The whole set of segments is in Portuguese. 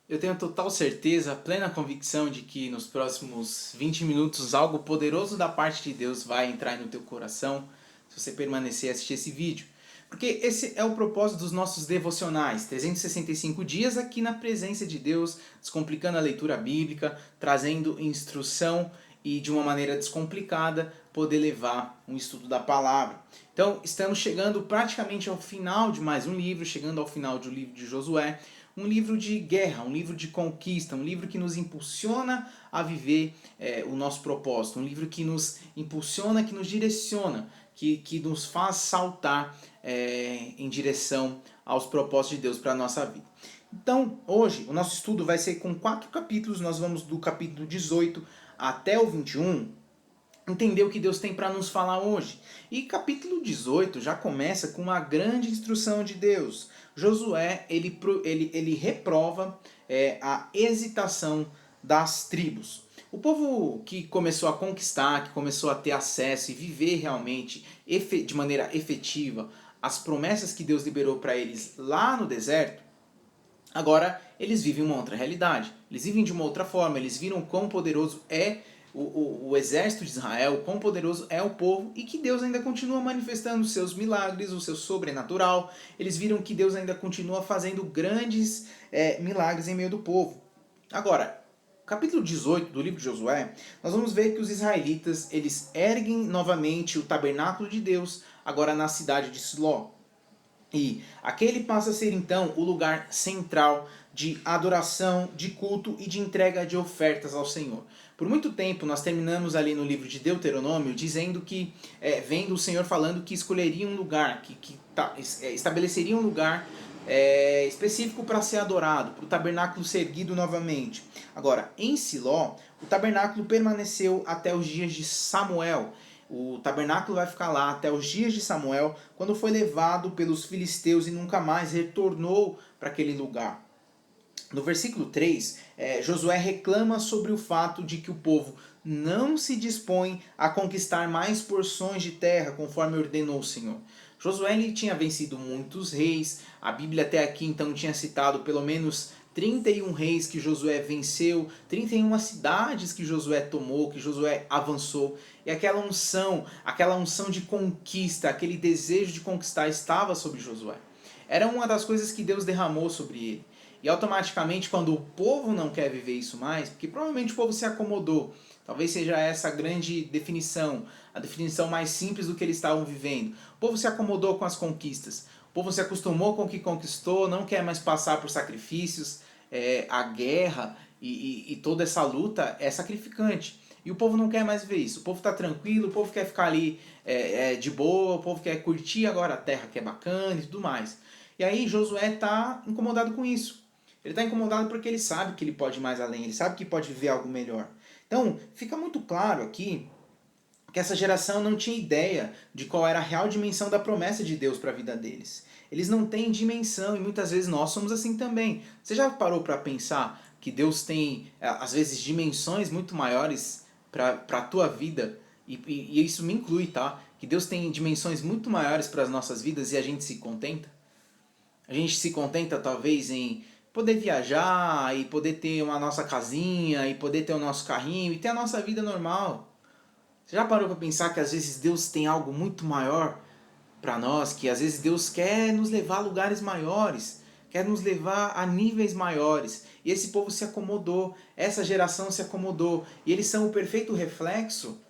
Eu tenho total certeza, plena convicção de que nos próximos 20 minutos algo poderoso da parte de Deus vai entrar no teu coração se você permanecer a assistir esse vídeo. Porque esse é o propósito dos nossos devocionais, 365 dias aqui na presença de Deus, descomplicando a leitura bíblica, trazendo instrução e de uma maneira descomplicada poder levar um estudo da palavra. Então, estamos chegando praticamente ao final de mais um livro, chegando ao final do livro de Josué, um livro de guerra, um livro de conquista, um livro que nos impulsiona a viver o nosso propósito, um livro que nos impulsiona, que nos direciona, que nos faz saltar em direção aos propósitos de Deus para a nossa vida. Então, hoje, o nosso estudo vai ser com 4 capítulos, nós vamos do capítulo 18 até o 21, entender o que Deus tem para nos falar hoje. E capítulo 18 já começa com uma grande instrução de Deus. Josué, ele reprova a hesitação das tribos. O povo que começou a conquistar, que começou a ter acesso e viver realmente de maneira efetiva as promessas que Deus liberou para eles lá no deserto, agora eles vivem uma outra realidade. Eles vivem de uma outra forma, eles viram quão poderoso é o exército de Israel, quão poderoso é o povo e que Deus ainda continua manifestando os seus milagres, o seu sobrenatural. Eles viram que Deus ainda continua fazendo grandes milagres em meio do povo. Agora, capítulo 18 do livro de Josué, nós vamos ver que os israelitas eles erguem novamente o tabernáculo de Deus, agora na cidade de Siló. E aquele passa a ser então o lugar central de adoração, de culto e de entrega de ofertas ao Senhor. Por muito tempo nós terminamos ali no livro de Deuteronômio dizendo que, vendo o Senhor falando que escolheria um lugar, estabeleceria um lugar específico para ser adorado, para o tabernáculo ser erguido novamente. Agora, em Siló, o tabernáculo permaneceu até os dias de Samuel. O tabernáculo vai ficar lá até os dias de Samuel, quando foi levado pelos filisteus e nunca mais retornou para aquele lugar. No versículo 3, Josué reclama sobre o fato de que o povo não se dispõe a conquistar mais porções de terra conforme ordenou o Senhor. Josué ele tinha vencido muitos reis, a Bíblia até aqui então tinha citado pelo menos 31 reis que Josué venceu, 31 cidades que Josué tomou, que Josué avançou, e aquela unção de conquista, aquele desejo de conquistar estava sobre Josué. Era uma das coisas que Deus derramou sobre ele. E automaticamente, quando o povo não quer viver isso mais, porque provavelmente o povo se acomodou, talvez seja essa a grande definição, a definição mais simples do que eles estavam vivendo. O povo se acomodou com as conquistas, o povo se acostumou com o que conquistou, não quer mais passar por sacrifícios, a guerra e toda essa luta é sacrificante. E o povo não quer mais ver isso. O povo está tranquilo, o povo quer ficar ali de boa, o povo quer curtir agora a terra que é bacana e tudo mais. E aí Josué está incomodado com isso. Ele está incomodado porque ele sabe que ele pode ir mais além, ele sabe que pode viver algo melhor. Então, fica muito claro aqui que essa geração não tinha ideia de qual era a real dimensão da promessa de Deus para a vida deles. Eles não têm dimensão e muitas vezes nós somos assim também. Você já parou para pensar que Deus tem, às vezes, dimensões muito maiores para a tua vida? E isso me inclui, tá? Que Deus tem dimensões muito maiores para as nossas vidas e a gente se contenta? A gente se contenta talvez em poder viajar e poder ter uma nossa casinha e poder ter o nosso carrinho e ter a nossa vida normal. Você já parou para pensar que às vezes Deus tem algo muito maior para nós, que às vezes Deus quer nos levar a lugares maiores, quer nos levar a níveis maiores. E esse povo se acomodou, essa geração se acomodou, e eles são o perfeito reflexo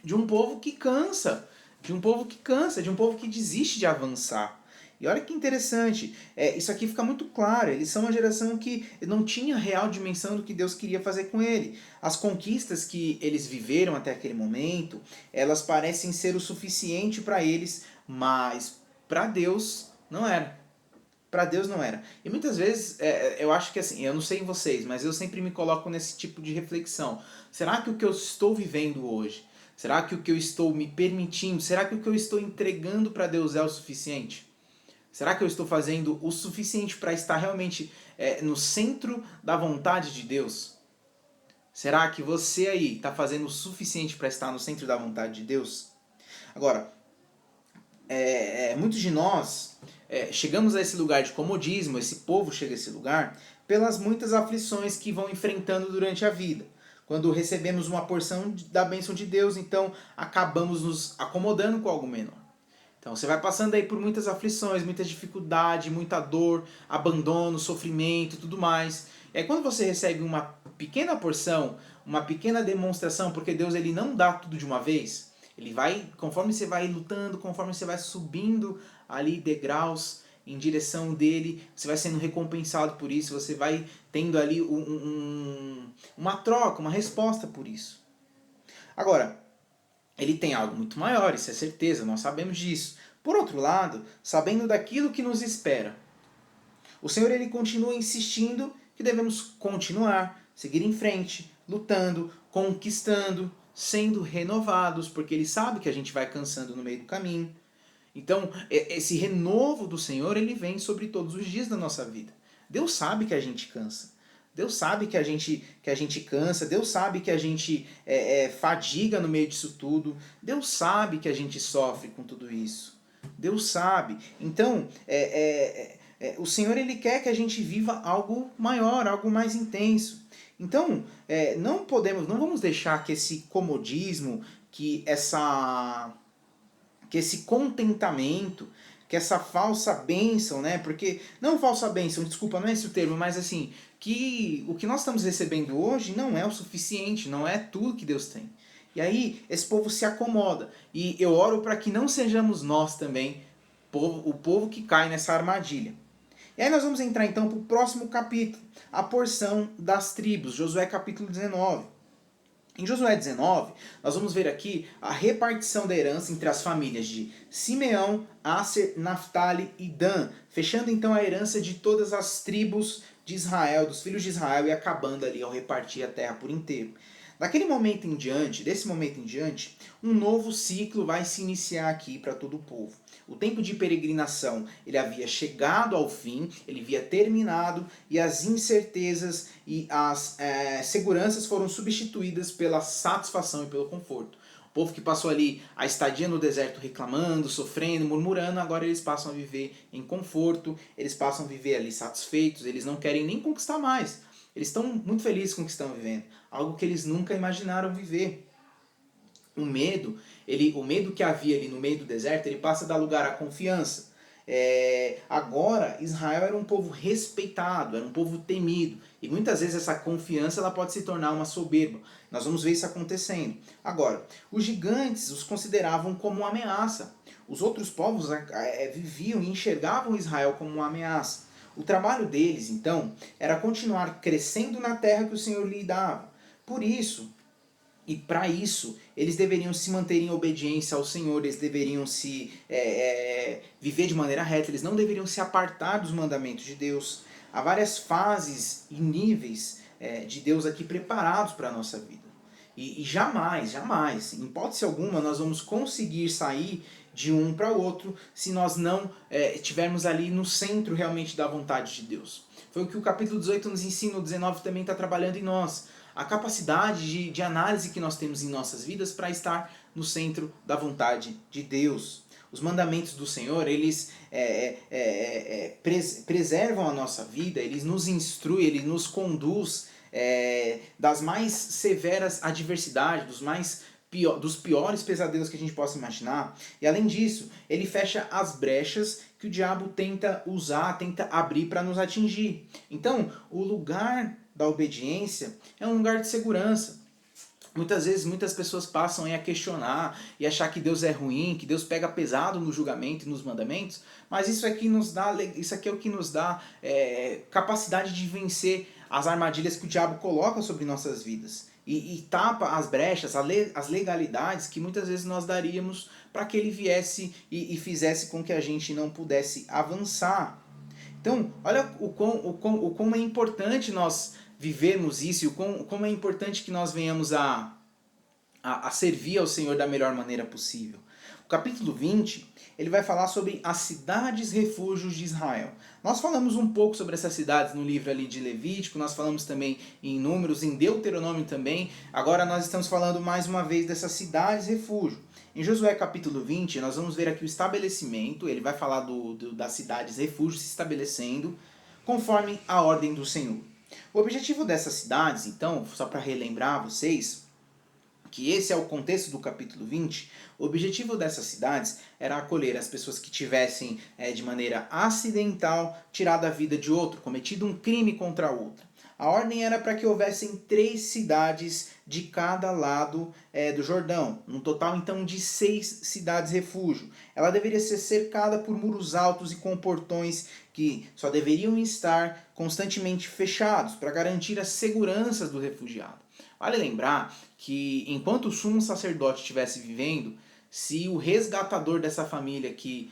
de um povo que cansa, de um povo que cansa, de um povo que desiste de avançar. E olha que interessante, isso aqui fica muito claro, eles são uma geração que não tinha real dimensão do que Deus queria fazer com ele. As conquistas que eles viveram até aquele momento, elas parecem ser o suficiente para eles, mas para Deus não era. Para Deus não era. E muitas vezes, eu acho que assim, eu não sei em vocês, mas eu sempre me coloco nesse tipo de reflexão. Será que o que eu estou vivendo hoje, será que o que eu estou me permitindo, será que o que eu estou entregando para Deus é o suficiente? Será que eu estou fazendo o suficiente para estar realmente no centro da vontade de Deus? Será que você aí está fazendo o suficiente para estar no centro da vontade de Deus? Agora, muitos de nós chegamos a esse lugar de comodismo, esse povo chega a esse lugar, pelas muitas aflições que vão enfrentando durante a vida. Quando recebemos uma porção da bênção de Deus, então acabamos nos acomodando com algo menor. Então você vai passando aí por muitas aflições, muita dificuldade, muita dor, abandono, sofrimento e tudo mais. E aí quando você recebe uma pequena porção, uma pequena demonstração, porque Deus ele não dá tudo de uma vez, ele vai, conforme você vai lutando, conforme você vai subindo ali degraus em direção dele, você vai sendo recompensado por isso, você vai tendo ali uma troca, uma resposta por isso. Agora, ele tem algo muito maior, isso é certeza, nós sabemos disso. Por outro lado, sabendo daquilo que nos espera, o Senhor ele continua insistindo que devemos continuar, seguir em frente, lutando, conquistando, sendo renovados, porque ele sabe que a gente vai cansando no meio do caminho. Então, esse renovo do Senhor, ele vem sobre todos os dias da nossa vida. Deus sabe que a gente cansa. Deus sabe que a gente cansa, Deus sabe que a gente fadiga no meio disso tudo, Deus sabe que a gente sofre com tudo isso. Deus sabe. Então, o Senhor ele quer que a gente viva algo maior, algo mais intenso. Então, não vamos deixar que esse comodismo, que esse contentamento, que essa falsa bênção, né? Porque, não falsa bênção, desculpa, não é esse o termo, mas assim, que o que nós estamos recebendo hoje não é o suficiente, não é tudo que Deus tem. E aí, esse povo se acomoda. E eu oro para que não sejamos nós também, o povo que cai nessa armadilha. E aí nós vamos entrar então para o próximo capítulo, a porção das tribos, Josué capítulo 19. Em Josué 19, nós vamos ver aqui a repartição da herança entre as famílias de Simeão, Aser, Naftali e Dan, fechando então a herança de todas as tribos de Israel, dos filhos de Israel, e acabando ali ao repartir a terra por inteiro. Desse momento em diante, um novo ciclo vai se iniciar aqui para todo o povo. O tempo de peregrinação ele havia chegado ao fim, ele havia terminado e as incertezas e as seguranças foram substituídas pela satisfação e pelo conforto. O povo que passou ali a estadia no deserto reclamando, sofrendo, murmurando, agora eles passam a viver em conforto, eles passam a viver ali satisfeitos, eles não querem nem conquistar mais. Eles estão muito felizes com o que estão vivendo, algo que eles nunca imaginaram viver. O medo que havia ali no meio do deserto, ele passa a dar lugar à confiança. Agora, Israel era um povo respeitado, era um povo temido. E muitas vezes essa confiança ela pode se tornar uma soberba. Nós vamos ver isso acontecendo. Agora, os gigantes os consideravam como uma ameaça. Os outros povos viviam e enxergavam Israel como uma ameaça. O trabalho deles, então, era continuar crescendo na terra que o Senhor lhe dava. Por isso, e para isso, eles deveriam se manter em obediência ao Senhor, eles deveriam viver de maneira reta, eles não deveriam se apartar dos mandamentos de Deus. Há várias fases e níveis de Deus aqui preparados para a nossa vida. E jamais, em hipótese alguma, nós vamos conseguir sair de um para o outro se nós não estivermos ali no centro realmente da vontade de Deus. Foi o que o capítulo 18 nos ensina, o 19 também está trabalhando em nós. A capacidade de análise que nós temos em nossas vidas para estar no centro da vontade de Deus. Os mandamentos do Senhor, eles preservam a nossa vida, eles nos instruem, eles nos conduz das mais severas adversidades, dos piores pesadelos que a gente possa imaginar. E além disso, ele fecha as brechas que o diabo tenta usar, tenta abrir para nos atingir. Então, o lugar da obediência é um lugar de segurança. Muitas vezes, muitas pessoas passam a questionar e achar que Deus é ruim, que Deus pega pesado no julgamento e nos mandamentos, mas isso aqui é o que nos dá capacidade de vencer as armadilhas que o diabo coloca sobre nossas vidas. E tapa as brechas, as legalidades que muitas vezes nós daríamos para que ele viesse e fizesse com que a gente não pudesse avançar. Então, olha o quão é importante nós vivermos isso e como é importante que nós venhamos a servir ao Senhor da melhor maneira possível. O capítulo 20, ele vai falar sobre as cidades refúgios de Israel. Nós falamos um pouco sobre essas cidades no livro ali de Levítico, nós falamos também em Números, em Deuteronômio também. Agora nós estamos falando mais uma vez dessas cidades refúgio. Em Josué capítulo 20, nós vamos ver aqui o estabelecimento, ele vai falar das cidades refúgio se estabelecendo. conforme a ordem do Senhor. O objetivo dessas cidades, então, só para relembrar vocês, que esse é o contexto do capítulo 20, o objetivo dessas cidades era acolher as pessoas que tivessem, de maneira acidental, tirado a vida de outro, cometido um crime contra outro. A ordem era para que houvessem 3 cidades de cada lado do Jordão, um total então de 6 cidades-refúgio. Ela deveria ser cercada por muros altos e com portões que só deveriam estar constantemente fechados para garantir a segurança do refugiado. Vale lembrar que enquanto o sumo sacerdote estivesse vivendo, se o resgatador dessa família que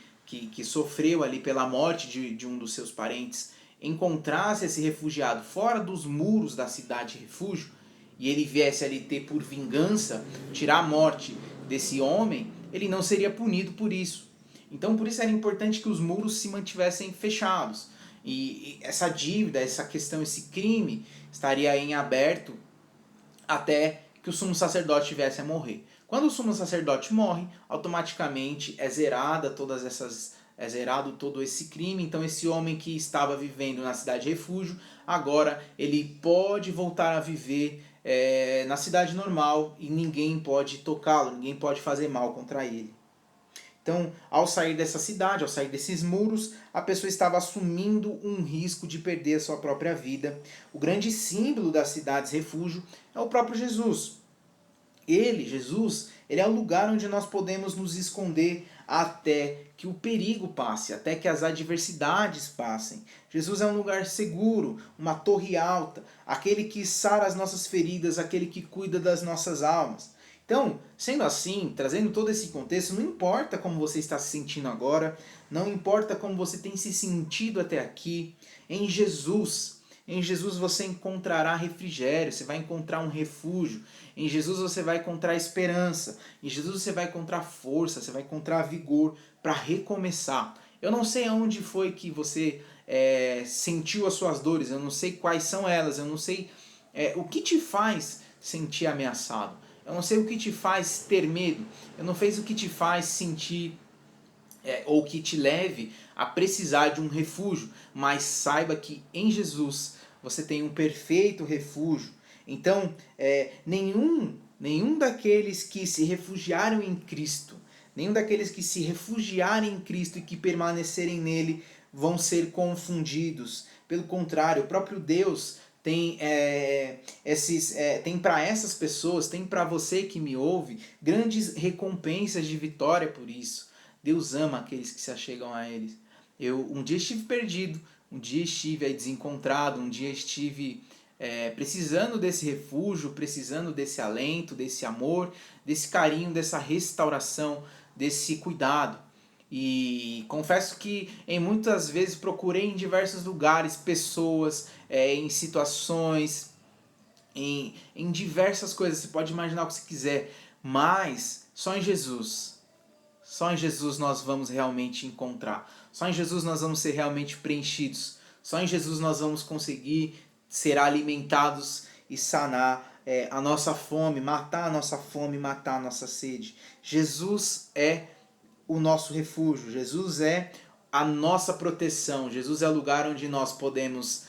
sofreu ali pela morte de um dos seus parentes encontrasse esse refugiado fora dos muros da cidade refúgio e ele viesse ali ter por vingança, tirar a morte desse homem, ele não seria punido por isso. Então por isso era importante que os muros se mantivessem fechados. E essa dívida, essa questão, esse crime estaria em aberto até que o sumo sacerdote viesse a morrer. Quando o sumo sacerdote morre, automaticamente é zerado todo esse crime. Então esse homem que estava vivendo na cidade refúgio, agora ele pode voltar a viver na cidade normal e ninguém pode tocá-lo, ninguém pode fazer mal contra ele. Então, ao sair dessa cidade, ao sair desses muros, a pessoa estava assumindo um risco de perder a sua própria vida. O grande símbolo das cidades refúgio é o próprio Jesus. Jesus, ele é o lugar onde nós podemos nos esconder até que o perigo passe, até que as adversidades passem. Jesus é um lugar seguro, uma torre alta, aquele que sara as nossas feridas, aquele que cuida das nossas almas. Então, sendo assim, trazendo todo esse contexto, não importa como você está se sentindo agora, não importa como você tem se sentido até aqui, em Jesus você encontrará refrigério, você vai encontrar um refúgio, em Jesus você vai encontrar esperança, em Jesus você vai encontrar força, você vai encontrar vigor para recomeçar. Eu não sei aonde foi que você sentiu as suas dores, eu não sei quais são elas, eu não sei o que te faz sentir ameaçado. Eu não sei o que te faz ter medo. Eu não sei o que te faz sentir ou que te leve a precisar de um refúgio. Mas saiba que em Jesus você tem um perfeito refúgio. Então, nenhum daqueles que se refugiaram em Cristo, nenhum daqueles que se refugiarem em Cristo e que permanecerem nele vão ser confundidos. Pelo contrário, o próprio Deus tem para essas pessoas, tem para você que me ouve, grandes recompensas de vitória por isso. Deus ama aqueles que se achegam a eles. Eu um dia estive perdido, um dia estive desencontrado, um dia estive precisando desse refúgio, precisando desse alento, desse amor, desse carinho, dessa restauração, desse cuidado. E confesso que em muitas vezes procurei em diversos lugares pessoas, em situações, em diversas coisas. Você pode imaginar o que você quiser, mas só em Jesus nós vamos realmente encontrar. Só em Jesus nós vamos ser realmente preenchidos. Só em Jesus nós vamos conseguir ser alimentados e sanar a nossa fome, matar a nossa fome, matar a nossa sede. Jesus é o nosso refúgio, Jesus é a nossa proteção, Jesus é o lugar onde nós podemos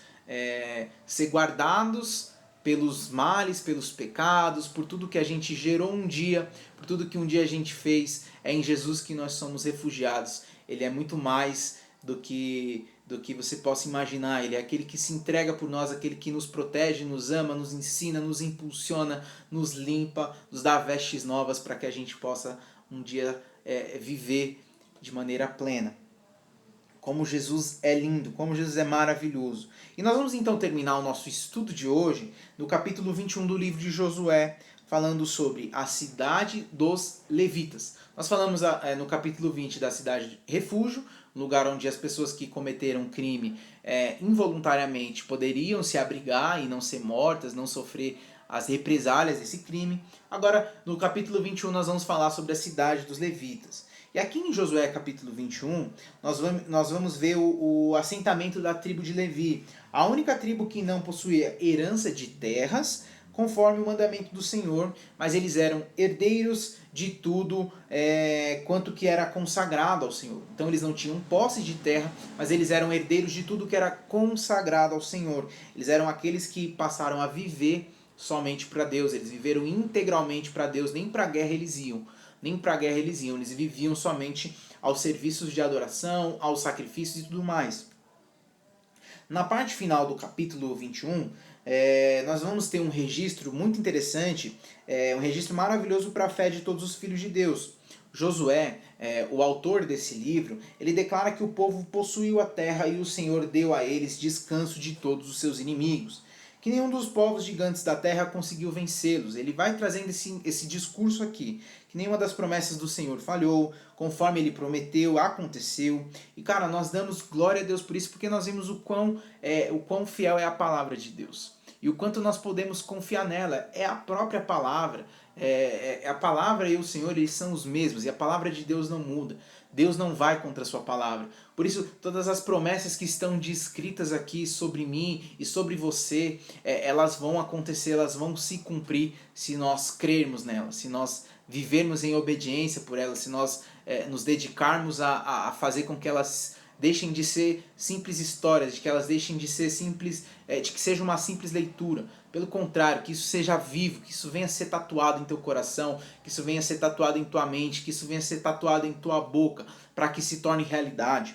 ser guardados pelos males, pelos pecados, por tudo que a gente gerou um dia, por tudo que um dia a gente fez. É em Jesus que nós somos refugiados. Ele é muito mais do que você possa imaginar. Ele é aquele que se entrega por nós, aquele que nos protege, nos ama, nos ensina, nos impulsiona, nos limpa, nos dá vestes novas para que a gente possa um dia viver de maneira plena. Como Jesus é lindo, como Jesus é maravilhoso. E nós vamos então terminar o nosso estudo de hoje no capítulo 21 do livro de Josué, falando sobre a cidade dos levitas. Nós falamos no capítulo 20 da cidade refúgio, lugar onde as pessoas que cometeram crime involuntariamente poderiam se abrigar e não ser mortas, não sofrer as represálias desse crime. Agora, no capítulo 21, nós vamos falar sobre a cidade dos levitas. E aqui em Josué capítulo 21, nós vamos ver o assentamento da tribo de Levi. A única tribo que não possuía herança de terras, conforme o mandamento do Senhor, mas eles eram herdeiros de tudo quanto que era consagrado ao Senhor. Então eles não tinham posse de terra, mas eles eram herdeiros de tudo que era consagrado ao Senhor. Eles eram aqueles que passaram a viver somente para Deus, eles viveram integralmente para Deus, nem para a guerra eles iam. Nem para a guerra eles iam, eles viviam somente aos serviços de adoração, aos sacrifícios e tudo mais. Na parte final do capítulo 21, nós vamos ter um registro muito interessante, um registro maravilhoso para a fé de todos os filhos de Deus. Josué, o autor desse livro, ele declara que o povo possuiu a terra e o Senhor deu a eles descanso de todos os seus inimigos. Que nenhum dos povos gigantes da terra conseguiu vencê-los. Ele vai trazendo esse discurso aqui, que nenhuma das promessas do Senhor falhou, conforme ele prometeu, aconteceu. E cara, nós damos glória a Deus por isso, porque nós vimos o quão fiel é a palavra de Deus. E o quanto nós podemos confiar nela. É a própria palavra. A palavra e o Senhor, eles são os mesmos. E a palavra de Deus não muda. Deus não vai contra a sua palavra. Por isso, todas as promessas que estão descritas aqui sobre mim e sobre você, elas vão acontecer, elas vão se cumprir se nós crermos nelas, se nós vivermos em obediência por elas, se nós nos dedicarmos a fazer com que elas deixem de ser simples histórias, de que elas deixem de ser simples, de que seja uma simples leitura. Pelo contrário, que isso seja vivo, que isso venha a ser tatuado em teu coração, que isso venha a ser tatuado em tua mente, que isso venha a ser tatuado em tua boca, para que se torne realidade.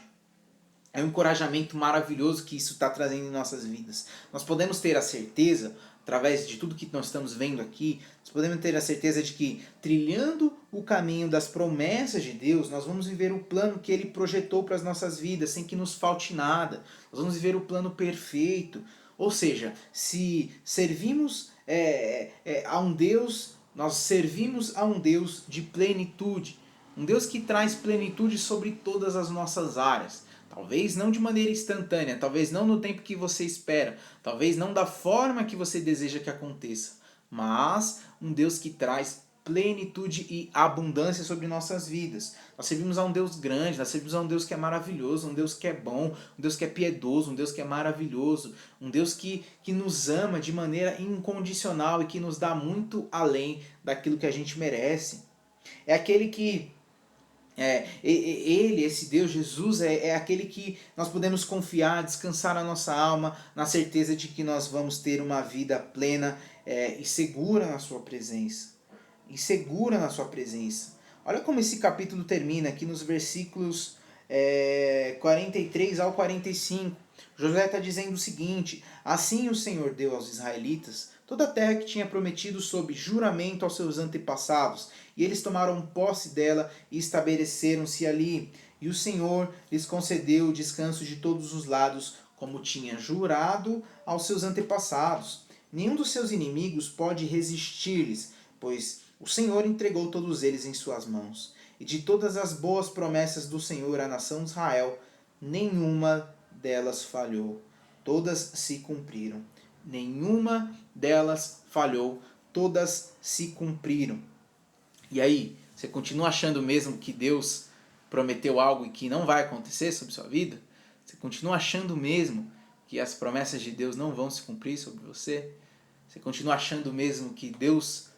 É um encorajamento maravilhoso que isso está trazendo em nossas vidas. Nós podemos ter a certeza, através de tudo que nós estamos vendo aqui, nós podemos ter a certeza de que, trilhando o caminho das promessas de Deus, nós vamos viver o plano que Ele projetou para as nossas vidas, sem que nos falte nada. Nós vamos viver o plano perfeito. Ou seja, se servimos a um Deus, nós servimos a um Deus de plenitude. Um Deus que traz plenitude sobre todas as nossas áreas. Talvez não de maneira instantânea, talvez não no tempo que você espera, talvez não da forma que você deseja que aconteça, mas um Deus que traz plenitude e abundância sobre nossas vidas. Nós servimos a um Deus grande, nós servimos a um Deus que é maravilhoso, um Deus que é bom, um Deus que é piedoso, um Deus que é maravilhoso, um Deus que nos ama de maneira incondicional e que nos dá muito além daquilo que a gente merece. É aquele que ele, esse Deus, Jesus, é aquele que nós podemos confiar, descansar a nossa alma, na certeza de que nós vamos ter uma vida plena e segura na sua presença. E segura na sua presença. Olha como esse capítulo termina aqui nos versículos 43 ao 45. Josué está dizendo o seguinte: assim o Senhor deu aos israelitas toda a terra que tinha prometido sob juramento aos seus antepassados, e eles tomaram posse dela e estabeleceram-se ali. E o Senhor lhes concedeu o descanso de todos os lados, como tinha jurado aos seus antepassados. Nenhum dos seus inimigos pode resistir-lhes, pois o Senhor entregou todos eles em suas mãos. E de todas as boas promessas do Senhor à nação de Israel, nenhuma delas falhou. Todas se cumpriram. Nenhuma delas falhou. Todas se cumpriram. E aí, você continua achando mesmo que Deus prometeu algo e que não vai acontecer sobre sua vida? Você continua achando mesmo que as promessas de Deus não vão se cumprir sobre você? Você continua achando mesmo que Deus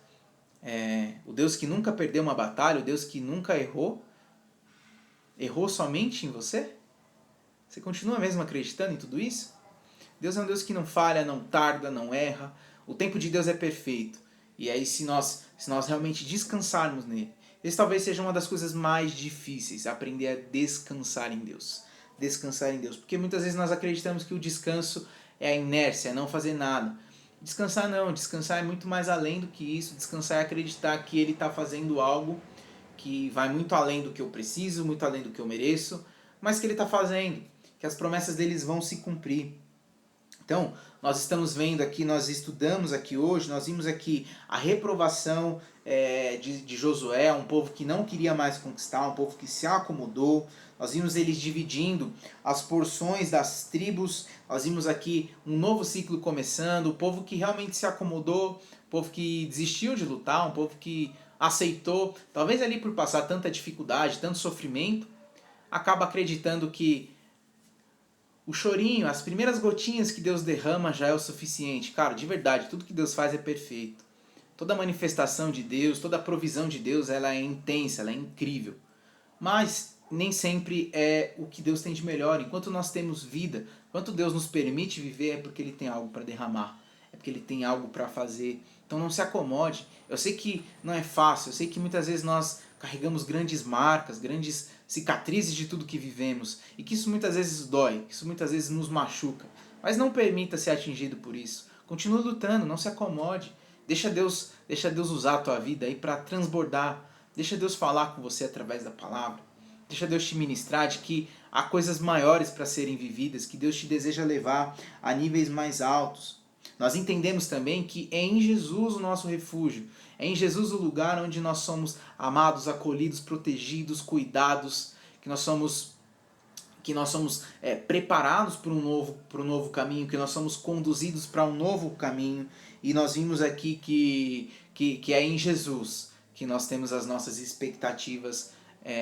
o Deus que nunca perdeu uma batalha, o Deus que nunca errou somente em você? Você continua mesmo acreditando em tudo isso? Deus é um Deus que não falha, não tarda, não erra. O tempo de Deus é perfeito. E aí se nós realmente descansarmos nele, esse talvez seja uma das coisas mais difíceis, aprender a descansar em Deus. Descansar em Deus. Porque muitas vezes nós acreditamos que o descanso é a inércia, é não fazer nada. Descansar não, descansar é muito mais além do que isso. Descansar é acreditar que Ele está fazendo algo que vai muito além do que eu preciso, muito além do que eu mereço, mas que Ele está fazendo, que as promessas deles vão se cumprir. Então, nós estamos vendo aqui, nós estudamos aqui hoje, nós vimos aqui a reprovação de Josué, um povo que não queria mais conquistar, um povo que se acomodou. Nós vimos eles dividindo as porções das tribos, nós vimos aqui um novo ciclo começando, o povo que realmente se acomodou, o povo que desistiu de lutar, um povo que aceitou, talvez ali por passar tanta dificuldade, tanto sofrimento, acaba acreditando que o chorinho, as primeiras gotinhas que Deus derrama já é o suficiente. Cara, de verdade, tudo que Deus faz é perfeito. Toda manifestação de Deus, toda provisão de Deus, ela é intensa, ela é incrível. Mas nem sempre é o que Deus tem de melhor. Enquanto nós temos vida, enquanto Deus nos permite viver, é porque Ele tem algo para derramar. É porque Ele tem algo para fazer. Então não se acomode. Eu sei que não é fácil, eu sei que muitas vezes nós carregamos grandes marcas, grandes cicatrizes de tudo que vivemos. E que isso muitas vezes dói, que isso muitas vezes nos machuca. Mas não permita ser atingido por isso. Continue lutando, não se acomode. Deixa Deus usar a tua vida aí para transbordar. Deixa Deus falar com você através da palavra. Deixa Deus te ministrar de que há coisas maiores para serem vividas, que Deus te deseja levar a níveis mais altos. Nós entendemos também que é em Jesus o nosso refúgio. É em Jesus o lugar onde nós somos amados, acolhidos, protegidos, cuidados, que nós somos preparados para um novo caminho, que nós somos conduzidos para um novo caminho. E nós vimos aqui que é em Jesus que nós temos as nossas expectativas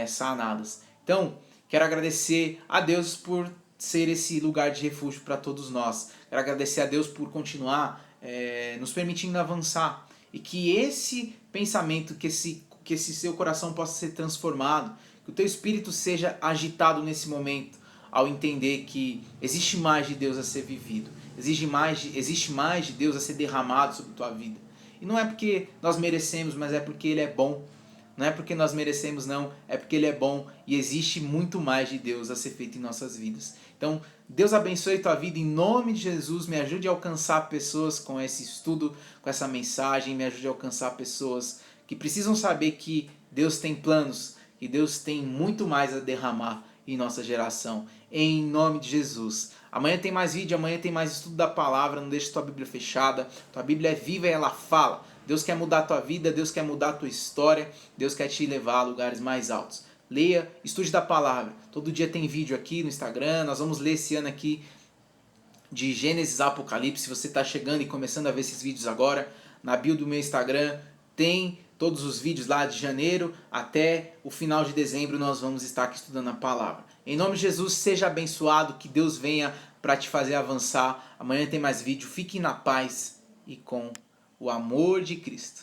sanadas. Então, quero agradecer a Deus por ser esse lugar de refúgio para todos nós. Quero agradecer a Deus por continuar nos permitindo avançar. E que esse pensamento, que esse seu coração possa ser transformado, que o teu espírito seja agitado nesse momento, ao entender que existe mais de Deus a ser vivido, existe mais de Deus a ser derramado sobre a tua vida. E não é porque nós merecemos, mas é porque Ele é bom. Não é porque nós merecemos, não, é porque Ele é bom e existe muito mais de Deus a ser feito em nossas vidas. Então, Deus abençoe a tua vida em nome de Jesus, me ajude a alcançar pessoas com esse estudo, com essa mensagem, me ajude a alcançar pessoas que precisam saber que Deus tem planos, que Deus tem muito mais a derramar em nossa geração. Em nome de Jesus. Amanhã tem mais vídeo, amanhã tem mais estudo da palavra, não deixe tua Bíblia fechada. Tua Bíblia é viva e ela fala. Deus quer mudar a tua vida, Deus quer mudar a tua história, Deus quer te levar a lugares mais altos. Leia, estude da palavra. Todo dia tem vídeo aqui no Instagram, nós vamos ler esse ano aqui de Gênesis a Apocalipse. Se você está chegando e começando a ver esses vídeos agora, na bio do meu Instagram tem todos os vídeos lá de janeiro até o final de dezembro nós vamos estar aqui estudando a palavra. Em nome de Jesus, seja abençoado, que Deus venha para te fazer avançar. Amanhã tem mais vídeo, fique na paz e com o amor de Cristo.